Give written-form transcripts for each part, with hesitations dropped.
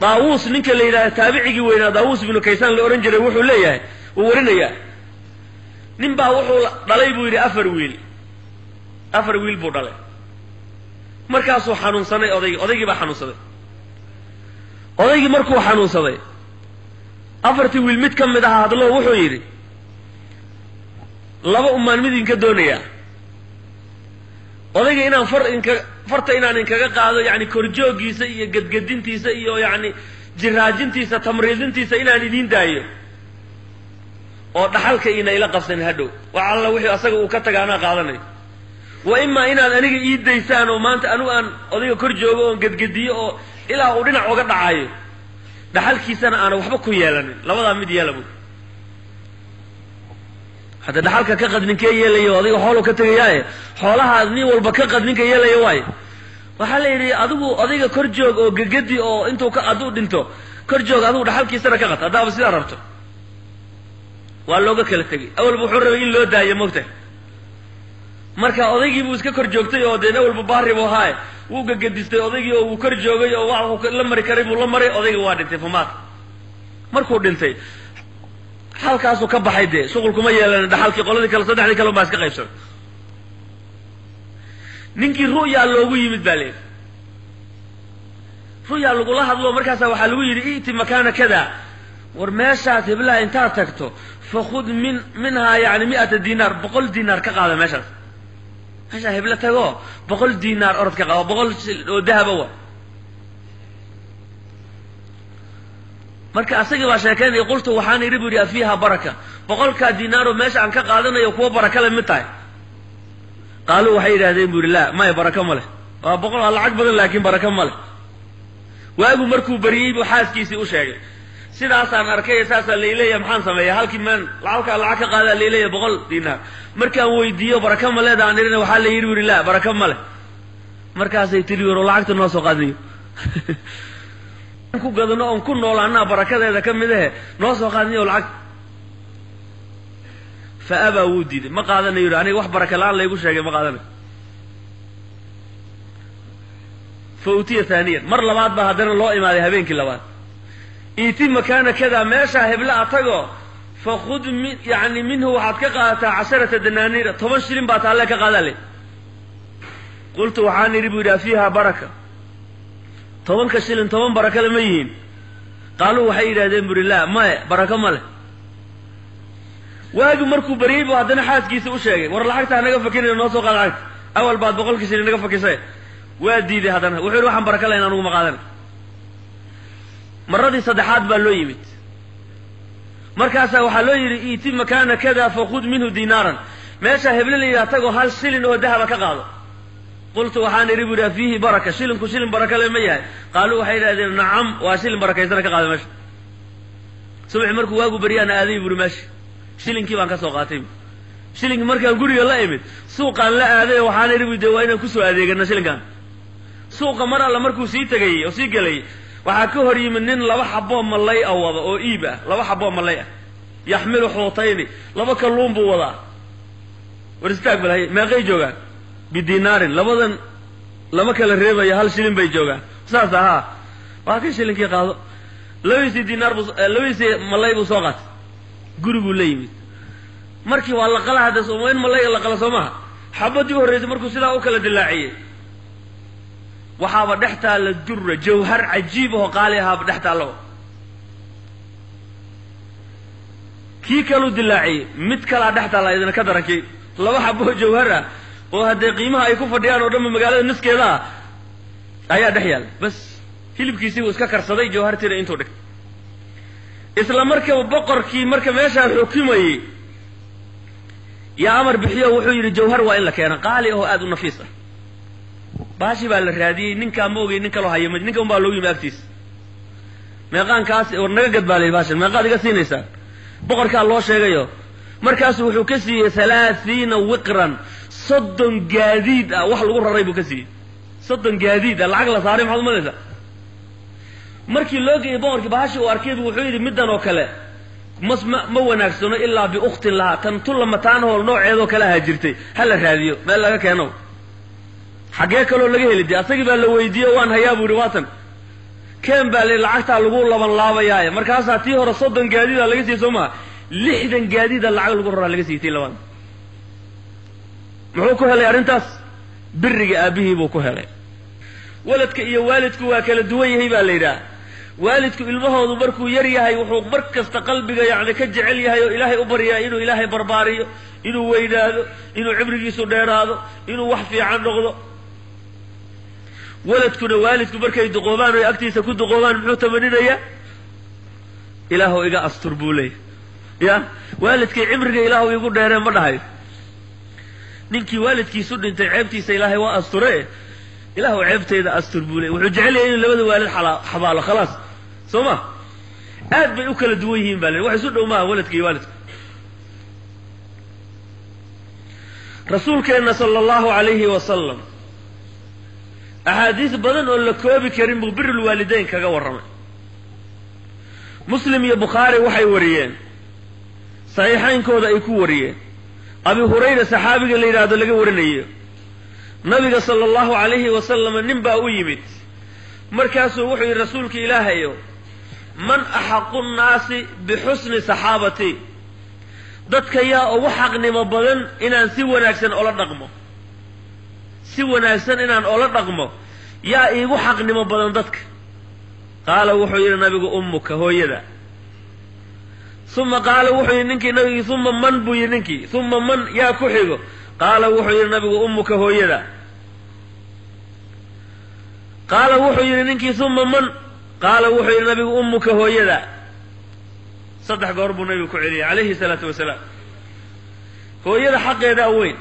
طاووس نينك اللي إلى تابعي وين طاووس بن كيسان الأورنجري وحول ليه وورنيا نبى وحول ضليبو يري أفر ويل بودله مركاسو حنون سنة أضيق بحنون سنة أضيق مركو حنون سنة أفرتي ويل ميت كم ده هذا الله وحول يري لبا أمان مدين كدونيا أضيق إنا فرت إنا إنك قاعد يعني كرجوجي سي قدنتي سي يعني جراجنتي سي تمريضنتي سي إنا ندين دايو أو دحالك إنا إلى قفصين هدو وعلى وحي أساق وكتك أنا قاعدني وإما إنا أنيق إيد ديسان وما أنت أنو أن أضيق كرجوجي قدقدي أو إلا أودينا عوقت دعايو دحالك سنة أنا وحبكو يالني لبدا مد يالبو حتى دحالك كقد نك يلي أضيق حوله كتجياه حولها ني والبكقد نك يلي واي وحالي أضيق كرجوج أو قدقدي أو أنتو كأدو دنتو كرجوج أدو دحالك سنة كقد أدا بس لا ربطه واللوجا كلا تجي أول بحر إن لو داية موته marka odaygii buu iska kor joogtay oo deena walba baari buu haay wuu gagadistay odaygii oo uu kor joogay oo wax la mari karay buu la maray odaygii waa dhintay fumaad markuu dhintay halkaas uu ka baxay de shaqul kuma yeelan dhaxalkii qoladii kala saddexdii kala baa iska qaybsan ninkii ruuya loogu yimid balay ruuya lagu la hadlo markaas waxa lagu yiri iiti makaana kada war meeshaas heblaha inta tagto fakhud minha yani 100 dinar 100 dinar ka qaada meeshaas هذا هبلة تجوا بقول دينار أرد كقا بقول ذهب هو مركز أسيق وعشان كان يقولت وحاني ربي فيها بركة بقول كدينار وماشي عن كقادنا يقوى بركة لمتى قالوا وحيد هذين بقول لا ما هي بركة ماله بقول الله عقبل لكن بركة ماله وأبو مركو بريب وحاس كيسي وشاقي سيدا أصلا أركي أساسا ليلية محان سمية هالكي من العكا قال ليلية بقول دينار مركا ويديو بركة ماله دا عندنا وحال يروي لا بركة ماله مركا سيتري ورولعكت الناس وقادني كو قدنا أن كنا ولعنا بركة إذا كم ده ناس وقادني ولعكت فأبى ودي ما قادني يرى يعني واحد بركة لا يقول شيء ما قادني فأوتي ثانيا مر لبعض بهذين الله إما ذهبين كل بعض إيتي مكان كذا ما شاهب لا أتجو فخذ من يعني منه وحقق 10 دنانير 10 شلين باتالك قال لي قلت وحاني ربي فيها بركة 10 كشلين 10 بركة لميين قالوا وحي يرادين بر الله ما بركة ماله واجو مركو بريب وهذا حاس كيسو شيء ور لحقت انا فكرني الناس قال اول بعد بقول كشلين نغا فكيسه وادي دي هذا وحير waxaan baraka leen anigu ma qaadan maradii saddexaad baa loo yimid markaas waxa loo yiri iiti makaana kada faqud minhu dinaran meesha hebleeyay tago hal shilin oo dahab ka qaado qultu waxaan ribida fihi baraka shilinku shilin baraka lama yahay qaalu waxay yiraahdeen nacam waa shilin barakaysan ka qaado meesha subax markuu waagu bariyana aaday bur meesha shilinkii baan ka soo qaatay shilin markaan guriga la imid suuqan la aaday waxaan ribida waa inaan ku soo adeegana shilinkan suuqa mar alla markuu sii tagay oo sii galay waxa ka hor yimid nin laba xabo malay awada oo iiba laba xabo malay yaxmilu xuutayni laba kalluun buu wadaa waristaag balay ma qey joogan bidinaarin labadan lama kala reebay hal shilin bay joogan saas aha waa ka shilinkii qaado lawisi dinar lawisi malay buu soo qaat gurigu la yimid markii waa la qala hada soo in malay la qala Soomaa xabadii horeysay markuu sidaa u kala dilaaciyay وحاب دحتا للدر جوهر عجيب وقالها بدحتا له كي كانوا دلاعي متكلا دحتا لا اذا كدركي لو حبه جوهره وهذه قيمها اي كفديان ودم مغالده نسكيدا ايا دحيال بس hilibkiisii uu iska karsaday jawhartiina intuu dhig isla markaa boqorkii markaa meesha xukumayay ya amar bixiyo wuxuu yiri jawhar waa in la keeno qaali oo aad u nafiis ah baashi baa la raadiyay ninka moogay ninka loo hayo ninka baa loo yimid agtiis meeqaankaas oo naga gadbaalay baashan meeqaad iga siinaysaa boqorka loo sheegayo markaas wuxuu ka siiyay 30 wiqran soddon gaadiid ah wax lagu raray buu ka siiyay soddon gaadiid lacag la saaray maxaad malaysaa markii loo geeyay boqorkii baashi uu arkay wuxuu yiri midan oo kale ma wanaagsano ilaa bi ukhtin laha tan tulamataan oo nooceedo kala haajirtay hal raadiyo meel laga keeno xagee kale laga helay asagii baa la weydiiyay waan hayaa buu riwaatan كان بالي لعقتها لقول لبن لابا ياي مركاسها تي هور صدن قاديدا laga sii Soomaa 60 gaadiida lacag lagu raraa laga siitay laban muxuu ku helay arintaas biriga aabihii buu ku helay waladka iyo waalidku waa kala duwan yahay baa leeyahay waalidku ilmahoodu markuu yar yahay wuxuu markasta qalbiga yaani ka jecel yahay oo ilaahay u bariyaa inuu ilaahay barbaariyo inuu weynaado inuu cibrigiisu dheeraado inuu wax fiican noqdo waladkuna waalidku markay duqoobaan oo agtiisa ku duqoobaan muxuu tamaninayaa ilaahu iga astur buu leeyahay يا والدك عمرك إلهه يقول ديرين ما دحاي نينكي والدكي سود انت عيبتيسا إلهي waa asture إلهه عيبتيدا astur buu leeyahay wuxuu jecel yahay in labada waalid xabaalo khalaas Soma aad bay u kala duwan yihiin baa wax isu dhowmaa waladka iyo waalidka rasuulkeena sallallahu alayhi wa sallam ahadiis badan oo la koobi karin buu birrul waalidayn kaga waramay Muslim iyo Bukhari waxay wariyeen صحيحين أي كورية أبي هريرة صحابي اللي يراد لقى ورنيه نبي صلى الله عليه وسلم نبأ ويمت مركز وحي رسولك إلهي من أحق الناس بحسن صحابتي ضدك يا وحق نمبلن إن سوى ناكسن أولا نقمه سوى ناكسن إن أولا نقمه يا إيه وحق نمبلن ضدك قال وحي النبي أمك هو يدا ثم قال وحي ننكي نبي ثم من بوي ننكي ثم من يا كحيغو قال وحي النبي أمك هو يدا قال وحي ننكي ثم من قال وحي النبي أمك هو يدا صدح قرب النبي كعلي عليه الصلاة والسلام هو يدا حق يدا وين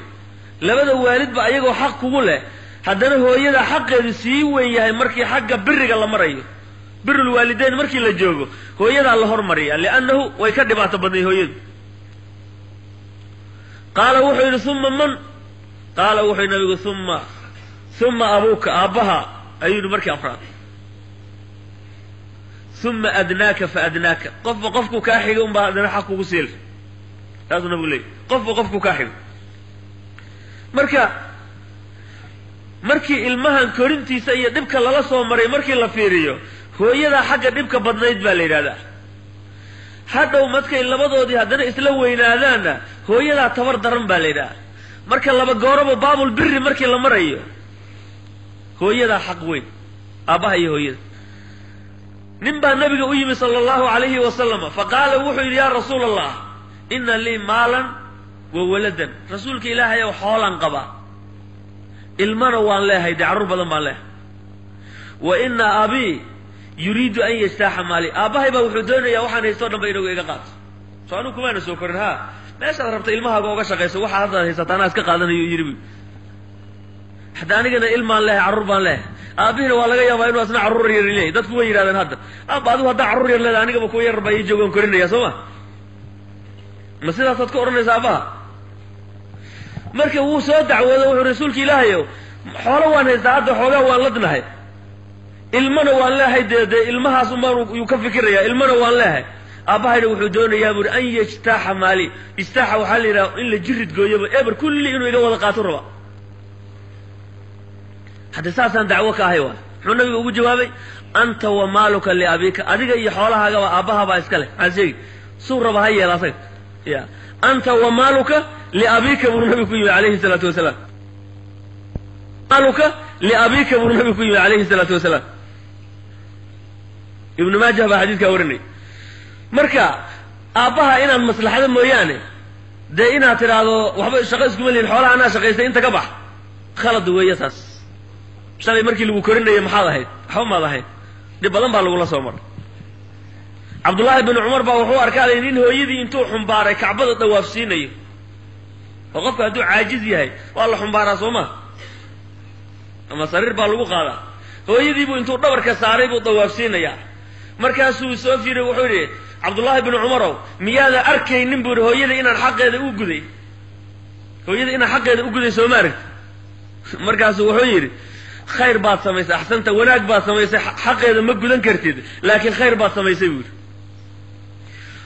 لبدا والد بقى يقو حق كله حدنا هو يدا حق يدا سيوين يهي مركي حق برق الله مرأيه بر الوالدين مركي لا جوجو هويدا الله هرمريا لانه way ka dhibaato badan hooyadu قال وحي ثم من قال وحي نبي ثم ابوك ابها ايو مركي افراد ثم ادناك فادناك قفك كاحيغ ان بعد حق وسيل هذا نقول لي قفك كاحيغ markii ilmahan korintiisa iyo dibka lala soo maray markii la fiiriyo hooyada xagga dibka badnayd baa la yiraahdaa hadhow markay labadoodii hadana isla weynaadaana hooyada tabar daran baa la yiraahdaa marka laba gooraba baabul birri markii la marayo hooyada xaq weyn aabaha iyo hooyada nimba nabiga u yimi sallallahu alayhi wa sallam faqala wuxuu ya rasuulallah inna li maalan wa waladan rasuulka ilaahay oo xoolan qaba ilmana waan leeyahay carruur badan baan leeyahay wa inna abi yuriidu an yastaha mali abahay baa wuxuu doonayaa waxaan haysto dhanba inuu iga qaato soo anu kuma soo korin ha meesha rabta ilmahaaga uga shaqeyso waxa hadda haysatana iska qaadanayo yiri hada anigana ilmaan leeyahay carruur baan leeyahay aabihina waa laga yaabaa inuu asna carruur yar leeyahay dadku way yiraahdaan hadda abaadu hadda carruur yar leeyahay aniga ku yar bay joogan korinaya Soma ma sidaas aad ku oranaysaa abaha marka uu soo dacwado wuxuu rasuulka ilaahay xoolo waan haystaa hadda xoogaa waan ladnahay ilmana waan leeyahay ilmahaas uu ka fikiraya ilmana waan leeyahay aabahayna wuxuu doonayaa bur an yajtaha mali istaha waxa la yiraahdo in la jirid gooyaba eber kulli inuu iga wada qaato raba hada saasan dacwo ka ahay wuxuu nabiga ugu jawaabay anta wa maluka li abika adiga iyo xoolahaaga waa aabaha baa iska leh asig suu raba hay yeelasay ya anta wa maluka li abika bur nabiga alayhi salatu wasalam maluka li abika bur nabiga alayhi salatu wasalam ibn Majah baa xadiiska warinay marka aabaha inaan maslaxada mooyaane inaad tiraado waxba shaqo isku maleyn xoolaha ana shaqeystay inta ka bax khalad weeyasaas shalay markii lagu korinayo maxaad ahayd waxba ma ahayd dib badan baa lagu la soo maray Abdullah ibn Umar baa wuxuu arkay in hooyadii intuu xumbaaray Kacbada dhawaafsiinayo oo qofka haduu caajiz yahay waa la xumbaaraa Soma ama sariir baa lagu qaadaa hooyadii buu intuu dhabarka saaray buu dhawaafsiinaya markaasuu soo fiiray wuxuu yiri Abdullah ibn Umar miyaada arkaynin buu hooyada inaan xaqeeda u guday hooyada inaan xaqeeda u guday Soomaali markaasuu wuxuu yiri khayr baad samaysay ahsanta wanaag baad samaysay xaqeeda ma gudan kartid laakiin khayr baad samaysay buu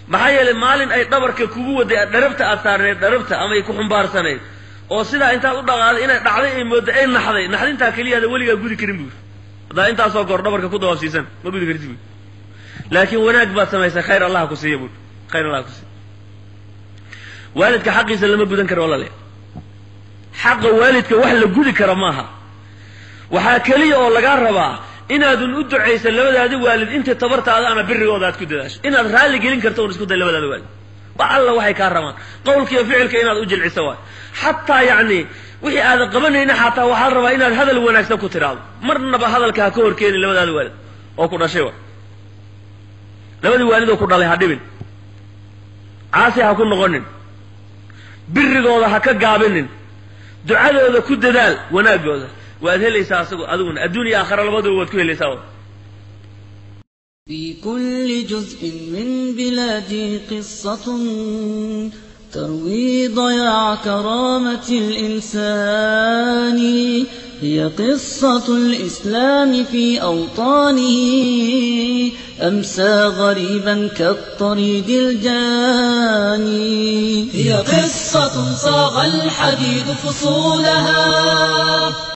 maxaa yeelay maalin ay dhabarka kugu waday dharabta aad saarneed dharabta ama ay ku xumbaarsaneed oo sida inta u dhaqaaday inay dhacday ay moodo ay naxday naxdinta kaliya waliga gudi karin buu هذا أنت أصلا قرنبرك كده وسيسن ما بيدك رتبي لكن وناك بسمع خير الله كسيبون خير الله كسي والدك حقي سلم بدن كر والله ليه حق والدك وحلا جودي كرماها وحاكليه والله قربا إن هذا الأدعاء سلم هذا والد أنت تبرت هذا أنا بري وذات كداش إن هذا رالي قلين كرتون اسكت اللي هذا والد والله وحي كرمان قولك وفعلك إن هذا أجل عسوان حتى يعني وحي هذا قبلنا إن حتى وحرب إن هذا الوناس تكتر مرنا بهذا الكاكور كين اللي هذا الوالد أو كنا شيء لما دي والد وكنا له هادين عاسي هكون نغنن بري جوده هكا قابلن دعاء هذا كد دال وناق جوده وهذا اللي يساسق أذون الدنيا آخر البدو وتكون اللي يساوي في كل جزء من بلادي قصة تروي ضياع كرامة الإنسان هي قصة الإسلام في أوطانه أمسى غريبا كالطريد الجاني هي قصة صاغ الحديد فصولها